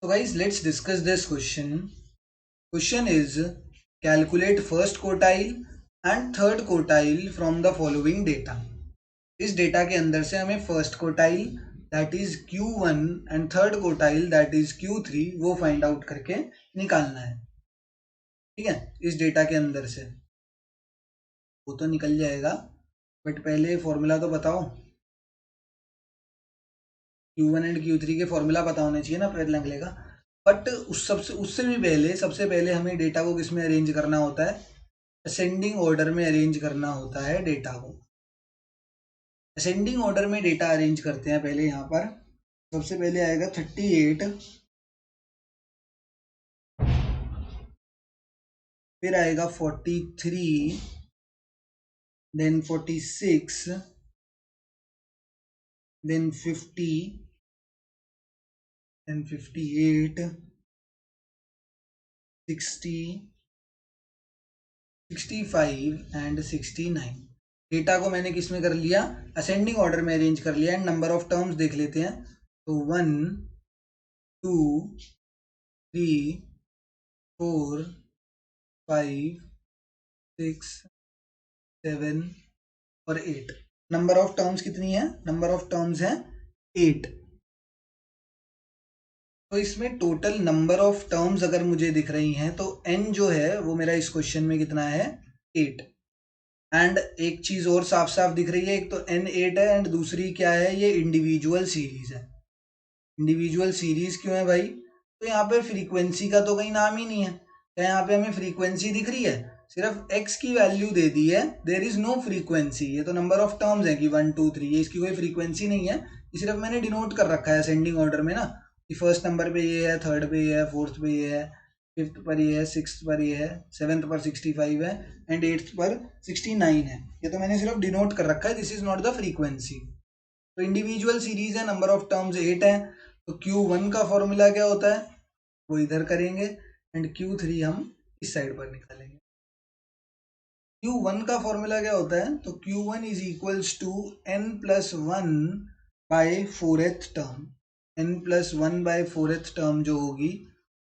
So guys, let's discuss this question. Question is calculate first quartile and third quartile from the following data. इस data के अंदर से हमें first quartile that is Q1 and third quartile that is Q3 वो find out करके निकालना है। ठीक है, इस डेटा के अंदर से वो तो निकल जाएगा, बट पहले फॉर्मूला तो बताओ। Q1 एंड Q3 के फॉर्मूला पता होने चाहिए ना पहले अगले का। बट उससे भी पहले सबसे पहले हमें डेटा को किस में अरेंज करना होता है? असेंडिंग ऑर्डर में अरेंज करना होता है डेटा को। असेंडिंग ऑर्डर में डेटा अरेंज करते हैं पहले। यहाँ पर सबसे पहले आएगा 38, फिर आएगा 43, then 46, then 50, then 58, 60, 65 and 69। Data को मैंने किस में कर लिया? असेंडिंग ऑर्डर में अरेंज कर लिया। एंड नंबर ऑफ टर्म्स देख लेते हैं। तो 1, 2, 3, 4, 5, 6, 7 और 8। नंबर ऑफ टर्म्स कितनी है? नंबर ऑफ टर्म्स है 8। तो इसमें टोटल नंबर ऑफ टर्म्स अगर मुझे दिख रही हैं तो n जो है वो मेरा इस क्वेश्चन में कितना है? 8। एंड एक चीज और साफ साफ दिख रही है, एक तो n 8 है एंड दूसरी क्या है? ये इंडिविजुअल सीरीज है। इंडिविजुअल सीरीज क्यों है भाई? तो यहाँ पे फ्रीक्वेंसी का तो कहीं नाम ही नहीं है। क्या यहाँ पे हमें फ्रीक्वेंसी दिख रही है? सिर्फ x की वैल्यू दे दी है, देर इज नो फ्रीक्वेंसी। ये तो नंबर ऑफ टर्म्स है कि 1 2 3, ये इसकी कोई फ्रीक्वेंसी नहीं है। ये सिर्फ मैंने डिनोट कर रखा है असेंडिंग ऑर्डर में ना, कि फर्स्ट नंबर पे ये है, थर्ड पे ये है, फोर्थ पे ये है, फिफ्थ पर ये है, सिक्स पर ये है, सेवेंथ पर 65 है एंड एट्थ पर 69 है। ये तो मैंने सिर्फ डिनोट कर रखा है, this is not the frequency. तो इंडिविजुअल सीरीज है, नंबर ऑफ टर्म्स 8 है। तो Q1 का फॉर्मूला क्या होता है वो इधर करेंगे एंड Q3 हम इस साइड पर निकालेंगे। Q1 का फॉर्मूला क्या होता है? तो Q1 is equals to n+1 by 4th term. n+1 by 4th term जो होगी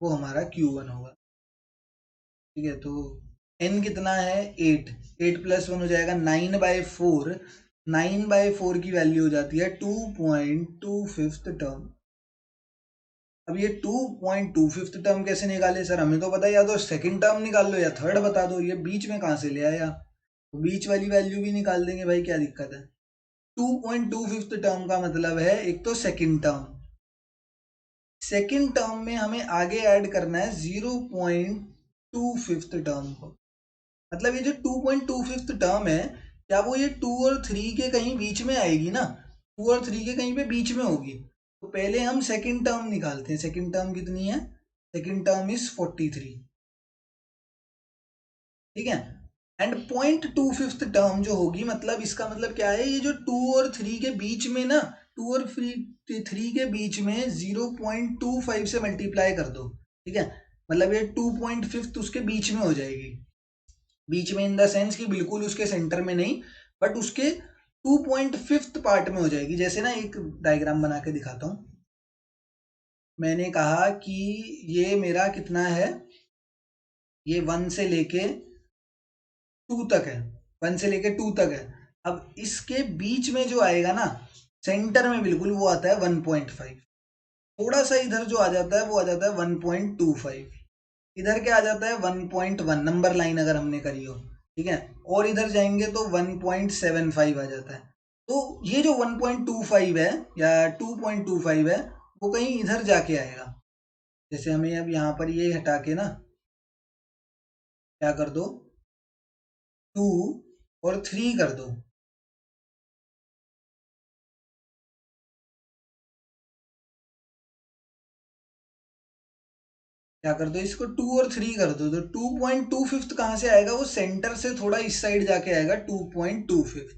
वो हमारा Q1 होगा। ठीक है, तो n कितना है? 8। 8+1 हो जाएगा 9/4। 9/4 की वैल्यू हो जाती है 2.25 टर्म। अब ये 2.25 टर्म कैसे निकाले सर? हमें तो पता है, या तो सेकंड टर्म निकाल लो या थर्ड बता दो। ये बीच में कहाँ से ले आया? तो बीच वाली वैल्यू भी निकाल देंगे भाई, क्या दिक्कत है? 2.25 टर्म का मतलब है एक तो सेकंड टर्म। सेकंड टर्म में हमें आगे ऐड करना है 0.25 टर्म को। मतलब ये जो 2.25 टर्म है, क्या वो ये 2 और 3 के कहीं बीच में आएगी ना? 2 और 3 के कहीं पे बीच में होगी। तो पहले हम सेकंड टर्म निकालते हैं। सेकंड टर्म कितनी है? Second term is 43। ठीक है, एंड 0.25 टर्म जो होगी, मतलब इसका मतलब क्या है? ये जो 2 और 3 के बीच में ना, 2 और 3 के बीच में 0.25 से मल्टीप्लाई कर दो। ठीक है, मतलब ये 2.5 उसके बीच में हो जाएगी। बीच में इन द सेंस कि बिल्कुल उसके सेंटर में नहीं, बट उसके 2.5 पार्ट में हो जाएगी। जैसे ना एक डायग्राम बना के दिखाता हूं। मैंने कहा कि ये मेरा कितना है? ये 1 से लेके 2 तक है। 1 से लेके 2 तक है। अब इसके बीच में जो आएगा ना, सेंटर में बिल्कुल, वो आता है 1.5। थोड़ा सा इधर जो आ जाता है वो आ जाता है 1.25। इधर क्या आ जाता है? 1.1, नंबर लाइन अगर हमने करी हो। ठीक है, और इधर जाएंगे तो 1.75 आ जाता है। तो ये जो 1.25 है या 2.25 है, वो कहीं इधर जाके आएगा। जैसे हमें अब यहाँ पर ये हटा के ना क्या कर दो? 2 और 3 कर दो। क्या कर दो? इसको 2 और 3 कर दो। तो 2.25 कहाँ से आएगा? वो सेंटर से थोड़ा इस साइड जाके आएगा 2.25।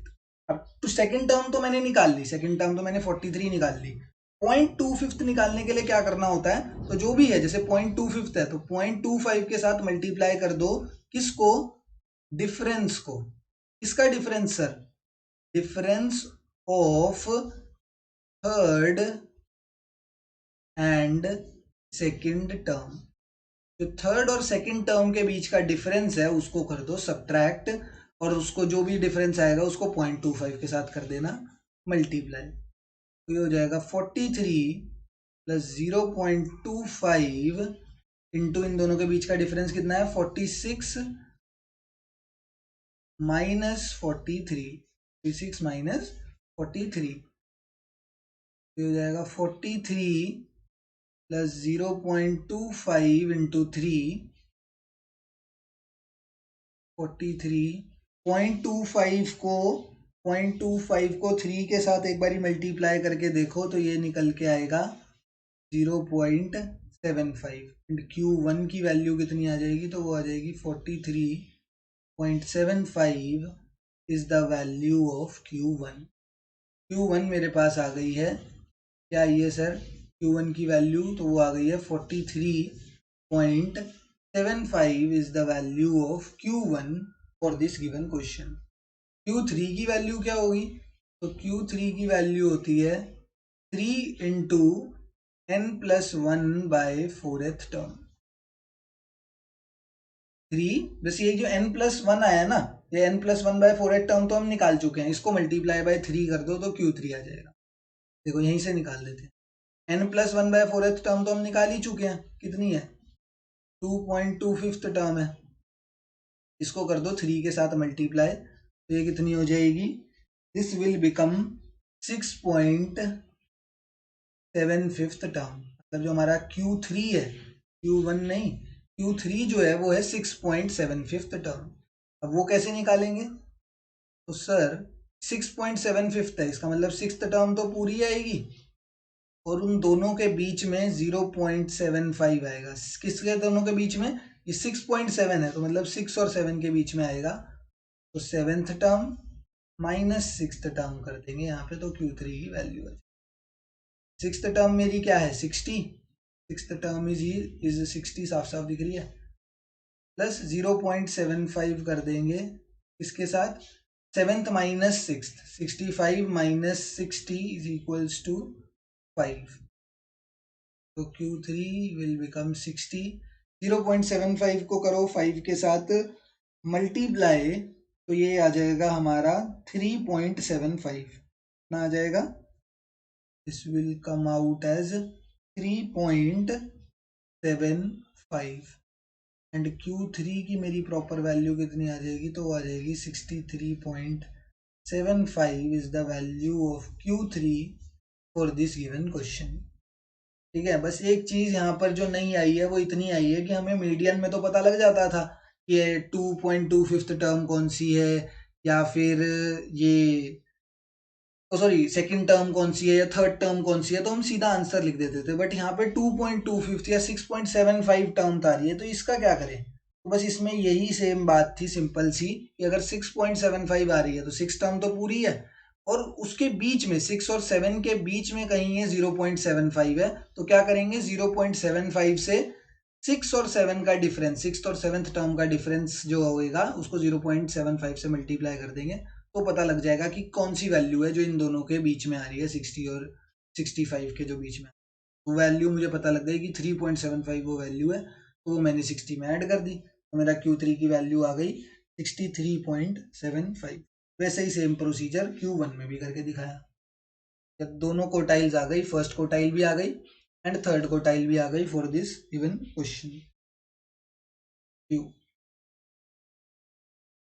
अब तो सेकंड टर्म तो मैंने निकाल ली, सेकंड टर्म तो मैंने 43 निकाल ली। 0.25 निकालने के लिए क्या करना होता है? तो जो भी है, जैसे 0.25 है तो 0.25 के साथ मल्टीप्लाई कर दो। किसको? डिफरेंस को। किसका difference sir? Difference of third and second term, जो थर्ड और सेकंड टर्म के बीच का डिफरेंस है उसको कर दो सब्ट्रैक्ट, और उसको जो भी डिफरेंस आएगा उसको 0.25 के साथ कर देना मल्टीप्लाई। तो ये हो जाएगा 43 प्लस 0.25 इंटू इन दोनों के बीच का डिफरेंस कितना है 46 माइनस 43, 46 माइनस 43, ये हो जाएगा 43 प्लस 0.25 इंटू 3, 43, 0.25 को 3 के साथ एक बारी मल्टीप्लाई करके देखो तो ये निकल के आएगा 0.75, एंड Q1 की वैल्यू कितनी आ जाएगी, तो वो आ जाएगी 43.75 is the value of Q1। Q1 मेरे पास आ गई है, क्या आई है सर, Q1 की वैल्यू तो वो आ गई है 43.75 is the value of Q1 for this given question. Q3 की वैल्यू क्या होगी, तो Q3 की वैल्यू होती है 3 इंटू n+1/4th टर्म। 3, बस ये जो n+1 आया ना, ये n+1/4th टर्म तो हम निकाल चुके हैं, इसको मल्टीप्लाई बाय 3 कर दो तो Q3 आ जाएगा। देखो यहीं से निकाल लेते हैं, n+1/4th टर्म तो हम निकाल ही चुके हैं, कितनी है 2.25 टर्म है, इसको कर दो 3 के साथ मल्टीप्लाई, तो ये कितनी हो जाएगी, दिस विल बिकम 6.75 टर्म। मतलब जो हमारा Q3 है, Q1 नहीं, Q3 जो है वो है 6.75 टर्म। अब वो कैसे निकालेंगे, तो सर 6.75 है, इसका मतलब 6th टर्म तो पूरी आएगी और उन दोनों के बीच में 0.75 आएगा। किसके दोनों के बीच में, ये 6.7 है तो मतलब 6 और 7 के बीच में आएगा, तो 7th term minus 6th term कर देंगे यहाँ पे, तो Q3 की वैल्यू है 6th टर्म मेरी क्या है 60, 6th टर्म इज 60, साफ साफ दिख रही है, प्लस 0.75 कर देंगे इसके साथ, 7th minus 6th, 65 minus 60 is equals to 5, तो Q3 विल बिकम 60, 0.75 को करो 5 के साथ मल्टीप्लाई, तो ये आ जाएगा हमारा 3.75, ना आ जाएगा, this will come out as 3.75, and Q3 की मेरी प्रॉपर वैल्यू कितनी आ जाएगी, तो आ जाएगी 63.75 is the value of Q3 for this given question. ठीक है, बस एक चीज यहाँ पर जो नहीं आई है वो इतनी आई है कि हमें मीडियन में तो पता लग जाता था कि ये 2.25 टर्म कौन सी है, या फिर ये सॉरी सेकंड टर्म कौन सी है या थर्ड टर्म कौन सी है, तो हम सीधा आंसर लिख देते थे। बट यहाँ पे 2.25 या 6.75 टर्म आ रही है, तो इसका क्या करें, तो बस इसमें यही सेम बात थी सिंपल सी, कि अगर 6.75 आ रही है तो 6 टर्म तो पूरी है, और उसके बीच में 6 और 7 के बीच में कहीं ये 0.75 है, तो क्या करेंगे 0.75 से 6 और 7 का डिफरेंस, 6th और 7th टर्म का डिफरेंस जो होगा उसको 0.75 से मल्टीप्लाई कर देंगे, तो पता लग जाएगा कि कौन सी वैल्यू है जो इन दोनों के बीच में आ रही है, 60 और 65 के जो बीच में, वो वैल्यू मुझे पता लग गई कि 3.75 वो वैल्यू है, तो वो मैंने 60 में ऐड कर दी, तो मेरा Q3 की वैल्यू आ गई 63.75। वैसे ही सेम प्रोसीजर Q1 में भी करके दिखाया, जब दोनों कोटाइल्स आ गई, फर्स्ट कोटाइल भी आ गई एंड थर्ड कोटाइल भी आ गई फॉर दिस गिवन क्वेश्चन।